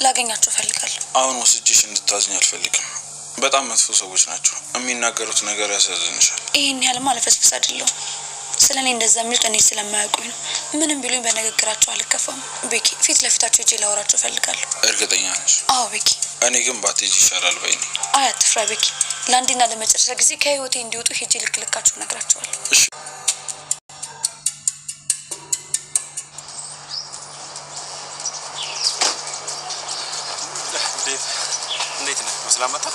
ላገኛቸው ፈልጋለሁ። አሁን ወስጄሽ እንድታዝኝ አልፈልግም። በጣም መጥፎ ሰዎች ናቸው። የሚናገሩት ነገር ያሳዝንሻል። ይሄን ያህል ማለፈስፈስ አይደለም። ስለኔ እንደዛ የሚሉት እኔ ስለማያውቁኝ ነው። ምንም ቢሉኝ በንግግራቸው አልከፋም። ቤኪ ፊት ለፊታቸው እጄ ላወራቸው ፈልጋለሁ። እርግጠኛ ነሽ? አዎ ቤኪ። እኔ ግን ባትሄጂ ይሻላል በይኝ። አይ አትፍራ ቤኪ። ለአንዴና ለመጨረሻ ጊዜ ከህይወቴ እንዲወጡ ሄጄ ልክልካቸው እነግራቸዋለሁ። እሺ። እንዴት ነህ? በሰላም መጣ?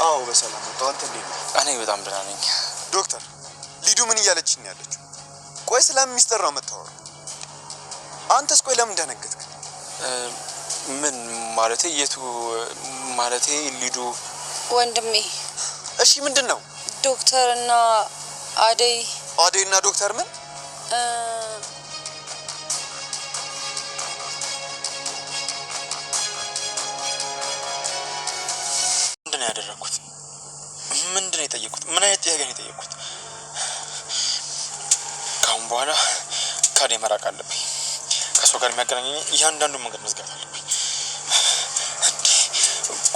አዎ በሰላም መጣሁ። አንተ እንዴት ነህ? እኔ በጣም ደህና ነኝ። ዶክተር ሊዱ ምን እያለችኝ ያለችው? ቆይ ስለምን ሚስጥር ነው የምታወራው? አንተስ ቆይ ለምን ደነገጥክ? ምን ማለቴ? የቱ ማለቴ? ሊዱ ወንድሜ። እሺ ምንድን ነው? ዶክተርና አደይና ዶክተር ምን? ምንድን ነው ያደረኩት? ምንድን ነው የጠየቁት? ምን አይነት ጥያቄ ነው የጠየቁት? ካሁን በኋላ ካዴ መራቅ አለብኝ። ከሷ ጋር የሚያገናኘኝ እያንዳንዱ መንገድ መዝጋት አለብኝ።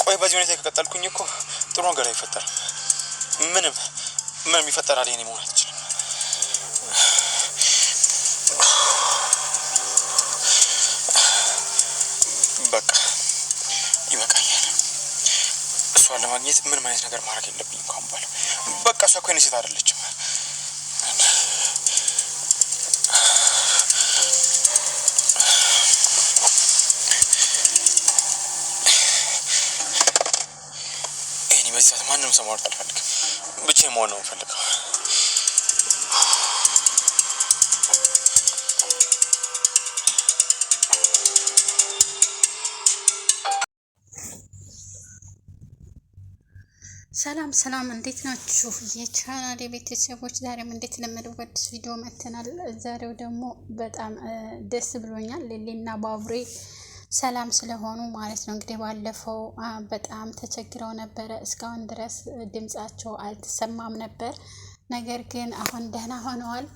ቆይ በዚህ ሁኔታ ከቀጠልኩኝ እኮ ጥሩ ነገር አይፈጠርም። ምንም ይፈጠራል የኔ መሆን አትችልም። በቃ ይበቃኛል። እሷን ለማግኘት ምንም አይነት ነገር ማድረግ የለብኝም ካሁን በኋላ። በቃ እሷ እኮ የኔ ሴት አይደለችም። በዚህ ሰዓት ማንም ሰው ማውራት አልፈልግም። ብቻዬን መሆን ነው የምፈልገው። ሰላም እንዴት ናችሁ የቻናሌ ቤተሰቦች? ዛሬም እንዴት ለመደው በአዲስ ቪዲዮ መጥተናል። ዛሬው ደግሞ በጣም ደስ ብሎኛል። ሊሊና ባቡሬ ሰላም ስለሆኑ ማለት ነው። እንግዲህ ባለፈው በጣም ተቸግረው ነበረ። እስካሁን ድረስ ድምጻቸው አልተሰማም ነበር። ነገር ግን አሁን ደህና ሆነዋል።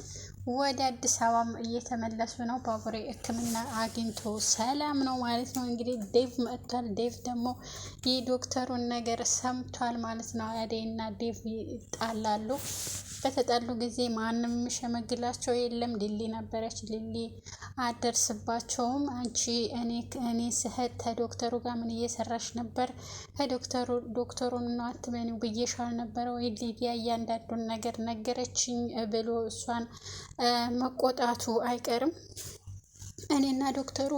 ወደ አዲስ አበባም እየተመለሱ ነው። ባቡሬ ሕክምና አግኝቶ ሰላም ነው ማለት ነው። እንግዲህ ዴቭ መጥቷል። ዴቭ ደግሞ የዶክተሩን ነገር ሰምቷል ማለት ነው። አደይና ዴቭ ይጣላሉ። በተጣሉ ጊዜ ማንም ሸመግላቸው የለም። ሊሊ ነበረች። ሊሊ አደርስባቸውም። አንቺ እኔ ስህት ከዶክተሩ ጋር ምን እየሰራሽ ነበር? ዶክተሩን ነው አትመኒው ብዬሻል ነበረ ወይ? ሊዲያ እያንዳንዱን ነገር ነገረችኝ ብሎ እሷን መቆጣቱ አይቀርም። እኔና ዶክተሩ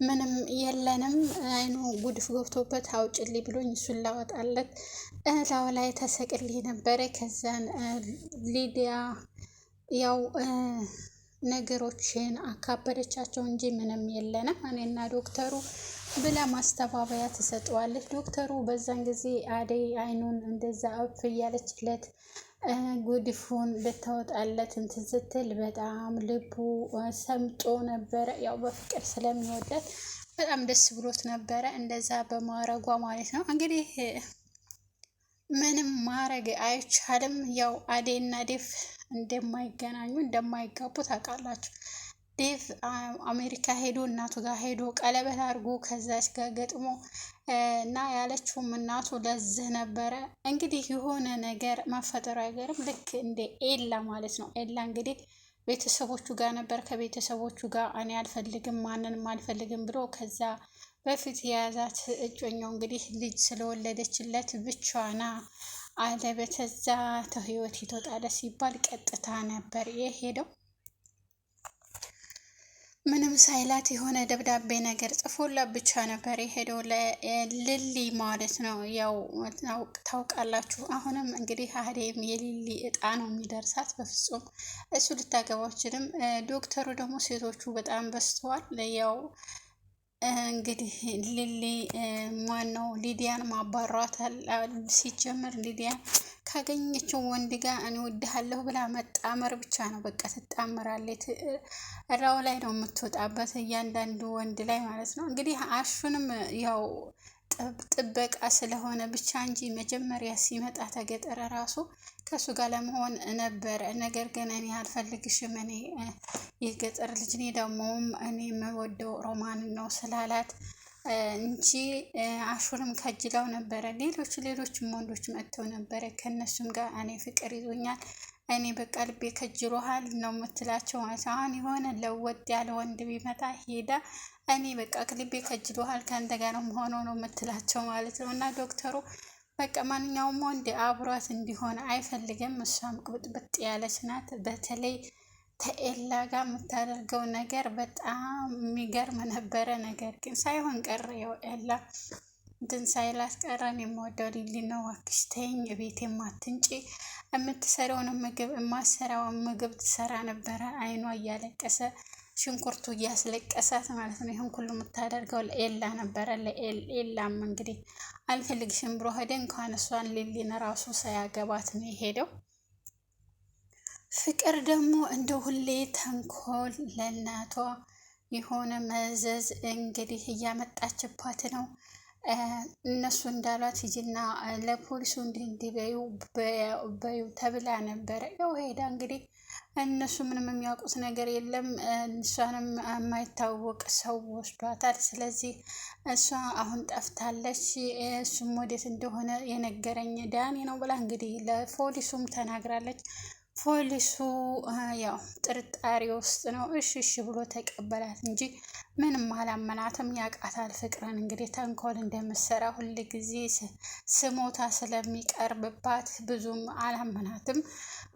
ምንም የለንም፣ አይኑ ጉድፍ ገብቶበት አውጭልኝ ብሎኝ እሱን ላወጣለት እላው ላይ ተሰቅልኝ ነበረ። ከዛን ሊዲያ ያው ነገሮችን አካበደቻቸው እንጂ ምንም የለንም እኔና ዶክተሩ ብላ ማስተባበያ ትሰጠዋለች። ዶክተሩ በዛን ጊዜ አደይ አይኑን እንደዛ እፍ እያለችለት ጉድፉን ልታወጣለት እንትን ስትል በጣም ልቡ ሰምጦ ነበረ። ያው በፍቅር ስለሚወዳት በጣም ደስ ብሎት ነበረ እንደዛ በማረጓ ማለት ነው። እንግዲህ ምንም ማረግ አይቻልም። ያው አደይና ዴቭ እንደማይገናኙ እንደማይጋቡ ታውቃላችሁ። ዴቭ አሜሪካ ሄዶ እናቱ ጋር ሄዶ ቀለበት አድርጎ ከዛች ጋር ገጥሞ እና ያለችውም እናቱ ለዝህ ነበረ። እንግዲህ የሆነ ነገር መፈጠሩ አይገርም። ልክ እንደ ኤላ ማለት ነው። ኤላ እንግዲህ ቤተሰቦቹ ጋር ነበር። ከቤተሰቦቹ ጋር እኔ አልፈልግም ማንንም አልፈልግም ብሎ ከዛ በፊት የያዛት እጮኛው እንግዲህ ልጅ ስለወለደችለት ብቻዋና አለ በተዛ ተህይወት ይተጣለ ሲባል ቀጥታ ነበር የሄደው። ምንም ሳይላት የሆነ ደብዳቤ ነገር ጽፎላት ብቻ ነበር የሄደው ለሊሊ ማለት ነው። ያው ታውቃላችሁ። አሁንም እንግዲህ አደይም የሊሊ እጣ ነው የሚደርሳት። በፍጹም እሱ ልታገባችንም። ዶክተሩ ደግሞ ሴቶቹ በጣም በዝተዋል። ያው እንግዲህ ሊሊ ማነው ሊዲያን ማባሯታል። ሲጀምር ሊዲያን ካገኘችው ወንድ ጋር እኔ ወድሃለሁ ብላ መጣመር ብቻ ነው። በቃ ትጣመራለች። እራው ላይ ነው የምትወጣበት እያንዳንዱ ወንድ ላይ ማለት ነው። እንግዲህ አሹንም ያው ጥበቃ ስለሆነ ብቻ እንጂ መጀመሪያ ሲመጣ ተገጠረ ራሱ ከሱ ጋር ለመሆን ነበር። ነገር ግን እኔ አልፈልግሽም፣ እኔ የገጠር ልጅ ነኝ፣ ደግሞም እኔ የምወደው ሮማን ነው ስላላት እንጂ አሹንም ከጅላው ነበረ። ሌሎችም ወንዶች መጥተው ነበረ። ከነሱም ጋር እኔ ፍቅር ይዞኛል፣ እኔ በቃ ልቤ ከጅሮሃል ነው የምትላቸው ማለት ነው። አሁን የሆነ ለወጥ ያለ ወንድ ቢመጣ ሄዳ እኔ በቃ ልቤ ከጅሮሃል ከአንተ ጋር ነው መሆነው ነው የምትላቸው ማለት ነው። እና ዶክተሩ በቃ ማንኛውም ወንድ አብሯት እንዲሆን አይፈልግም። እሷም ቅብጥብጥ ያለች ናት። በተለይ ከኤላ ጋር የምታደርገው ነገር በጣም የሚገርም ነበረ። ነገር ግን ሳይሆን ቀረ። ያው ኤላ እንትን ሳይላት ቀረን። የምወደው ሊሊ ነው፣ እባክሽ ተይኝ፣ ቤት የማትንጪ የምትሰራውን ምግብ የማሰራውን ምግብ ትሰራ ነበረ። አይኗ እያለቀሰ ሽንኩርቱ እያስለቀሳት ማለት ነው። ይህን ሁሉ የምታደርገው ለኤላ ነበረ። ለኤላም እንግዲህ አልፈልግሽም ብሎ ሄደ። እንኳን እሷን ሊሊን ራሱ ሳያገባት ነው የሄደው። ፍቅር ደግሞ እንደ ሁሌ ተንኮል ለእናቷ የሆነ መዘዝ እንግዲህ እያመጣችባት ነው። እነሱ እንዳሏት ሂጂና ለፖሊሱ እንዲህ በዩ ተብላ ነበረ። ያው ሄዳ እንግዲህ እነሱ ምንም የሚያውቁት ነገር የለም። እሷንም የማይታወቅ ሰው ወስዷታል። ስለዚህ እሷ አሁን ጠፍታለች። እሱም ወዴት እንደሆነ የነገረኝ ዳኒ ነው ብላ እንግዲህ ለፖሊሱም ተናግራለች። ፖሊሱ ያው ጥርጣሬ ውስጥ ነው። እሺ ብሎ ተቀበላት እንጂ ምንም አላመናትም። ያውቃታል ፍቅርን እንግዲህ ተንኮል እንደምትሰራ ሁል ጊዜ ስሞታ ስለሚቀርብባት ብዙም አላመናትም።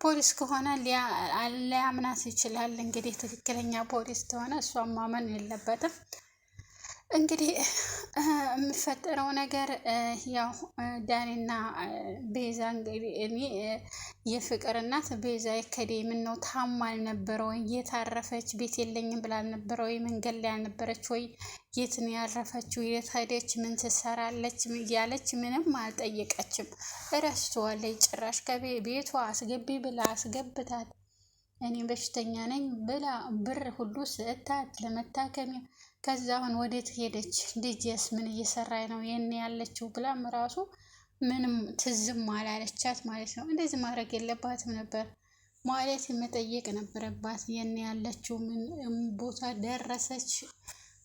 ፖሊስ ከሆነ ሊያምናት ይችላል። እንግዲህ ትክክለኛ ፖሊስ ከሆነ እሷን ማመን የለበትም። እንግዲህ የሚፈጠረው ነገር ያው ዳኒና ቤዛ እንግዲህ እኔ የፍቅር እናት ቤዛ የከዴ ምን ነው ታማ አልነበረ ወይ? የት አረፈች? ቤት የለኝም ብላ አልነበረ ወይ? መንገድ ላይ አልነበረች ወይ? የት ነው ያረፈችው? የት ሄደች? ምን ትሰራለች? እያለች ምንም አልጠየቀችም። እረስተዋለች። ጭራሽ ከቤቷ አስገቢ ብላ አስገብታት እኔ በሽተኛ ነኝ ብላ ብር ሁሉ ስእታት ለመታከሚያ። ከዛ አሁን ወዴት ሄደች? ልጅስ ምን እየሰራች ነው የኔ ያለችው ብላም ራሱ ምንም ትዝም አላለቻት ማለት ነው። እንደዚህ ማድረግ የለባትም ነበር ማለት መጠየቅ ነበረባት። የኔ ያለችው ምን ቦታ ደረሰች?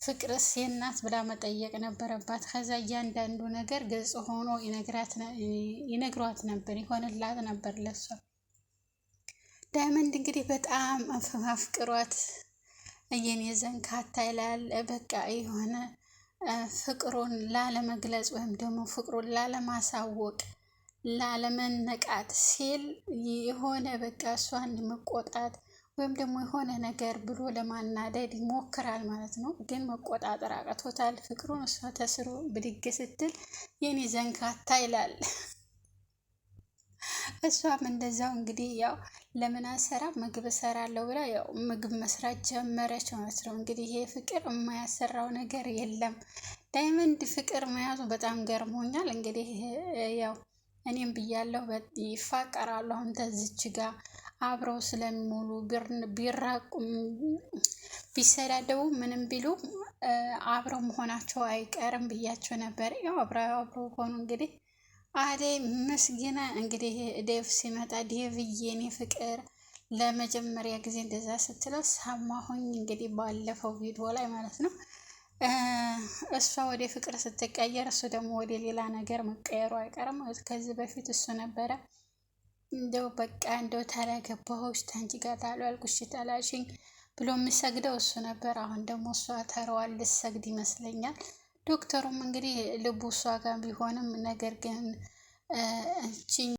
ፍቅርስ የናት ብላ መጠየቅ ነበረባት። ከዛ እያንዳንዱ ነገር ግልጽ ሆኖ ይነግሯት ነበር፣ ይሆንላት ነበር ለሷ። ዳይመንድ እንግዲህ በጣም አፍቅሯት የኔ ዘንካታ ይላል። በቃ የሆነ ፍቅሩን ላለመግለጽ ወይም ደግሞ ፍቅሩን ላለማሳወቅ ላለመነቃት ሲል የሆነ በቃ እሷን መቆጣት ወይም ደግሞ የሆነ ነገር ብሎ ለማናደድ ይሞክራል ማለት ነው። ግን መቆጣጠር አቅቶታል ፍቅሩን። እሷ ተስሮ ብድግ ስትል የኔ ዘንካታ ይላል። እሷም እንደዛው እንግዲህ ያው ለምን አሰራ ምግብ እሰራለሁ ብላ ያው ምግብ መስራት ጀመረች ማለት ነው። እንግዲህ ይሄ ፍቅር የማያሰራው ነገር የለም። ዳይመንድ ፍቅር መያዙ በጣም ገርሞኛል። እንግዲህ ያው እኔም ብያለሁ ይፋቀራሉ። አሁን ተዝች ጋር አብረው ስለሚሞሉ ቢራቁም ቢሰዳደቡ ምንም ቢሉ አብረው መሆናቸው አይቀርም ብያቸው ነበር። ያው አብረው ሆኑ እንግዲህ አደይ መስጊና እንግዲህ ዴቭ ሲመጣ ዴቭዬ የኔ ፍቅር ለመጀመሪያ ጊዜ እንደዛ ስትለው ሰማሁኝ። እንግዲህ ባለፈው ቪዲዮ ላይ ማለት ነው። እሷ ወደ ፍቅር ስትቀየር እሱ ደግሞ ወደ ሌላ ነገር መቀየሩ አይቀርም። ከዚህ በፊት እሱ ነበረ እንደው በቃ እንደው ታላገባሁሽ ታንቺ ጋር ታሉ ያልኩሽ ታላሽኝ ብሎ የሚሰግደው እሱ ነበር። አሁን ደግሞ እሷ ተረዋል ልሰግድ ይመስለኛል። ዶክተሩም እንግዲህ ልቡ እሷ ጋር ቢሆንም ነገር ግን